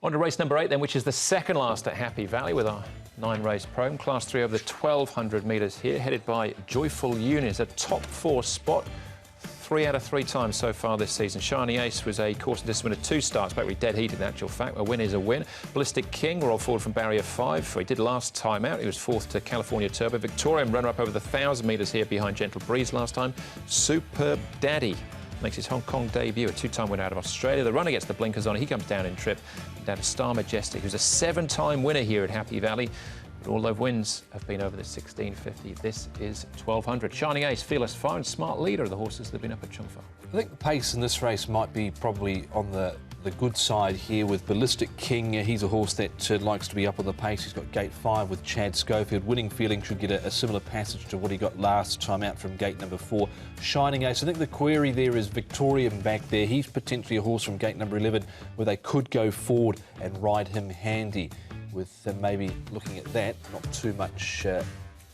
On to race number 8 then, which is the second last at Happy Valley with our 9-race program. Class 3 over the 1,200 metres here, headed by Joyful Union. It's a top 4 spot. 3 out of 3 times so far this season. Shining Ace was a course and distance winner 2 starts back. We dead heated in actual fact. A win is a win. Ballistic King rolled forward from barrier 5. He did last time out. He was 4th to California Turbo. Victorian runner-up over the 1,000 metres here behind Gentle Breeze last time. Superb Daddy makes his Hong Kong debut, a 2-time winner out of Australia. The runner gets the blinkers on. He comes down in trip. Down to Star Majestic, who's a 7-time winner here at Happy Valley. But all those wins have been over the 1650. This is 1,200. Shining Ace, Fearless Fire, and Smart Leader are the horses that have been up at Chungfa. I think the pace in this race might be probably on the good side here with Ballistic King. He's a horse that likes to be up on the pace. He's got gate 5 with Chad Schofield. Winning Feeling should get a similar passage to what he got last time out from gate number 4. Shining Ace, I think the query there is Victorian back there. He's potentially a horse from gate number 11 where they could go forward and ride him handy. With maybe looking at that, not too much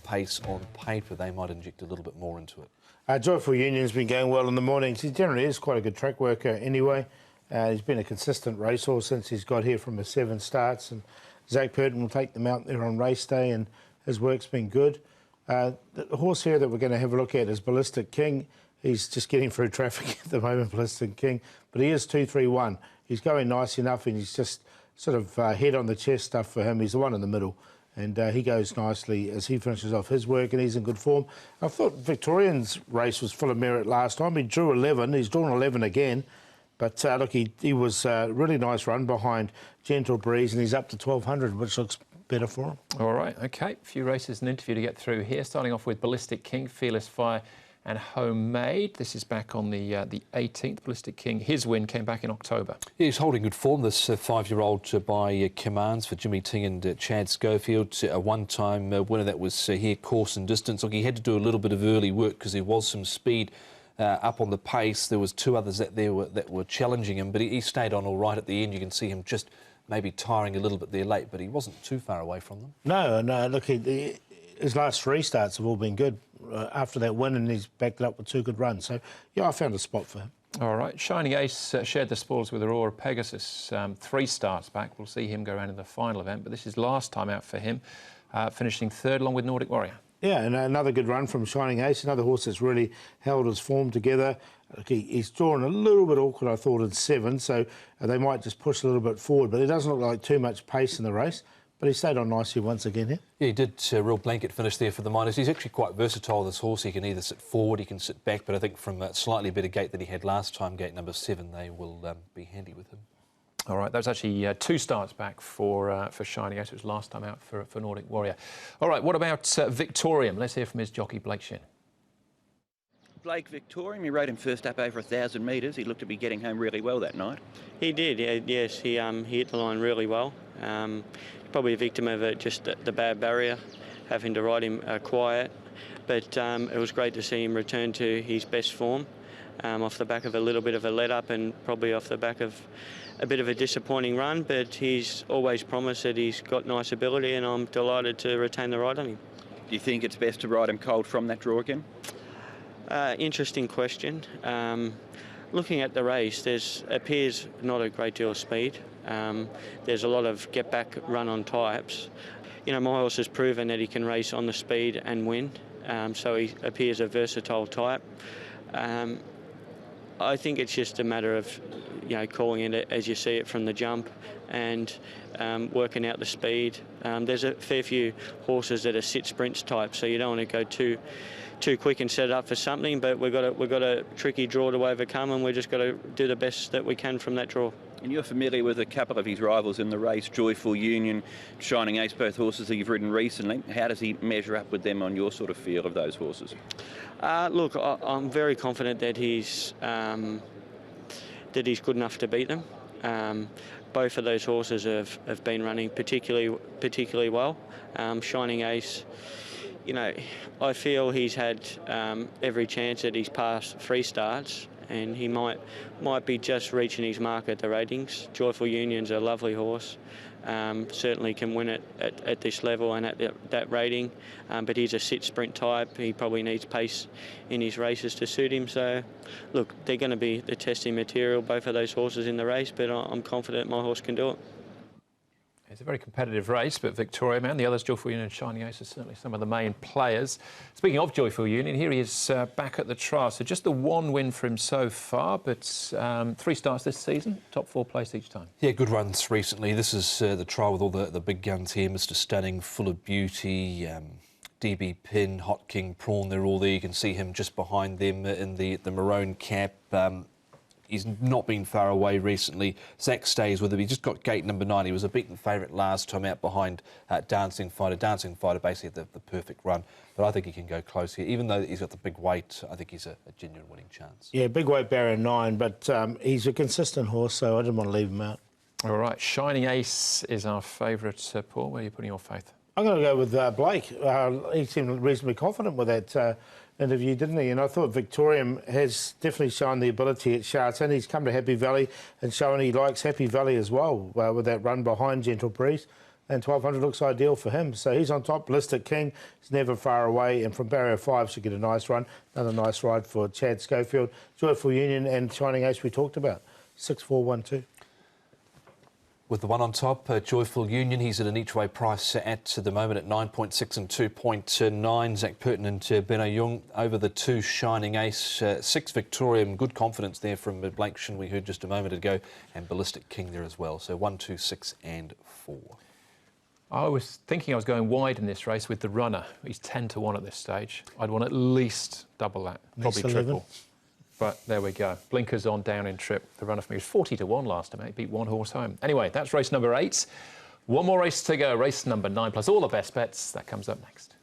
pace on paper, they might inject a little bit more into it. Joyful Union's been going well in the mornings. He generally is quite a good track worker anyway. He's been a consistent racehorse since he's got here from his 7 starts, and Zach Purton will take them out there on race day, and his work's been good. The horse here that we're going to have a look at is Ballistic King. He's just getting through traffic at the moment, Ballistic King, but he is 2-3-1. He's going nice enough, and he's just sort of head on the chest stuff for him. He's the one in the middle, and he goes nicely as he finishes off his work, and he's in good form. I thought Victorian's race was full of merit last time. He drew 11. He's drawn 11 again. But look, he was a really nice run behind Gentle Breeze, and he's up to 1,200, which looks better for him. All right, OK. A few races and interview to get through here. Starting off with Ballistic King, Fearless Fire and Homemade. This is back on the 18th. Ballistic King, his win came back in October. Yeah, he's holding good form, this 5-year-old by commands for Jimmy Ting and Chad Schofield. A one-time winner that was here course and distance. Look, he had to do a little bit of early work because there was some speed up on the pace. There was 2 others that were challenging him, but he stayed on all right at the end. You can see him just maybe tiring a little bit there late, but he wasn't too far away from them. No, look, his last 3 starts have all been good after that win, and he's backed it up with 2 good runs. So, yeah, I found a spot for him. All right. Shining Ace shared the spoils with Aurora Pegasus 3 starts back. We'll see him go around in the final event, but this is last time out for him, finishing 3rd along with Nordic Warrior. Yeah, and another good run from Shining Ace, another horse that's really held his form together. He's drawn a little bit awkward, I thought, in 7, so they might just push a little bit forward, but it doesn't look like too much pace in the race. But he stayed on nicely once again here. Yeah, he did a real blanket finish there for the minors. He's actually quite versatile, this horse. He can either sit forward, he can sit back, but I think from a slightly better gate than he had last time, gate number 7, they will be handy with him. All right, that was actually 2 starts back for Shining Ace. It was last time out for Nordic Warrior. All right, what about Victorian? Let's hear from his jockey, Blake Shin. Blake Victorian, we rode him first up over 1,000 metres. He looked to be getting home really well that night. He did, yes. He hit the line really well. Probably a victim of just the bad barrier, having to ride him quiet. But it was great to see him return to his best form off the back of a little bit of a let-up and probably off the back of a bit of a disappointing run. But he's always promised that he's got nice ability, and I'm delighted to retain the ride on him. Do you think it's best to ride him cold from that draw again? Interesting question. Looking at the race, appears not a great deal of speed. There's a lot of get-back run-on types. You know, my horse has proven that he can race on the speed and win, so he appears a versatile type. I think it's just a matter of, calling it as you see it from the jump and working out the speed. There's a fair few horses that are sit-sprints type, so you don't want to go too quick and set it up for something, but we've got a tricky draw to overcome, and we've just got to do the best that we can from that draw. And you're familiar with a couple of his rivals in the race, Joyful Union, Shining Ace, both horses that you've ridden recently. How does he measure up with them on your sort of feel of those horses? Look, I'm very confident that he's good enough to beat them. Both of those horses have been running particularly well. Shining Ace, I feel he's had every chance at his past 3 starts, and he might be just reaching his mark at the ratings. Joyful Union's a lovely horse. Certainly can win it at this level and at that rating, but he's a sit-sprint type. He probably needs pace in his races to suit him. So, look, they're going to be the testing material, both of those horses in the race, but I'm confident my horse can do it. It's a very competitive race, but Victoria Man, the others, Joyful Union and Shining Ace, are certainly some of the main players. Speaking of Joyful Union, here he is back at the trial. So just the one win for him so far, but 3 starts this season, top 4 place each time. Yeah, good runs recently. This is the trial with all the big guns here. Mr. Stunning, Full of Beauty, DB Pin, Hot King Prawn, they're all there. You can see him just behind them in the maroon cap. He's not been far away recently. Zach stays with him. He just got gate number 9. He was a beaten favourite last time out behind Dancing Fighter. Dancing Fighter basically the perfect run. But I think he can go close here. Even though he's got the big weight, I think he's a genuine winning chance. Yeah, big weight barrier 9, but he's a consistent horse, so I didn't want to leave him out. All right, Shining Ace is our favourite, Paul. Where are you putting your faith? I'm going to go with Blake. He seemed reasonably confident with that interview, didn't he? And I thought Victorian has definitely shown the ability at Sharks, and he's come to Happy Valley and shown he likes Happy Valley as well with that run behind Gentle Breeze. And 1200 looks ideal for him. So he's on top. Ballistic King is never far away, and from barrier 5 should get a nice run. Another nice ride for Chad Schofield. Joyful Union and Shining Ace we talked about. 6-4-1-2. With the one on top, Joyful Union, he's at an each-way price at the moment at 9.6 and 2.9. Zach Purton and Benno Jung over the 2 Shining Ace. 6 Victorian, good confidence there from Blake Shin, we heard just a moment ago, and Ballistic King there as well. So 1, 2, 6 and 4. I was thinking I was going wide in this race with the runner. He's 10-1 at this stage. I'd want at least double that, probably triple. But there we go. Blinkers on, down in trip. The runner for me was 40-1 last time. He beat 1 horse home. Anyway, that's race number 8. One more race to go. Race number 9 plus all the best bets. That comes up next.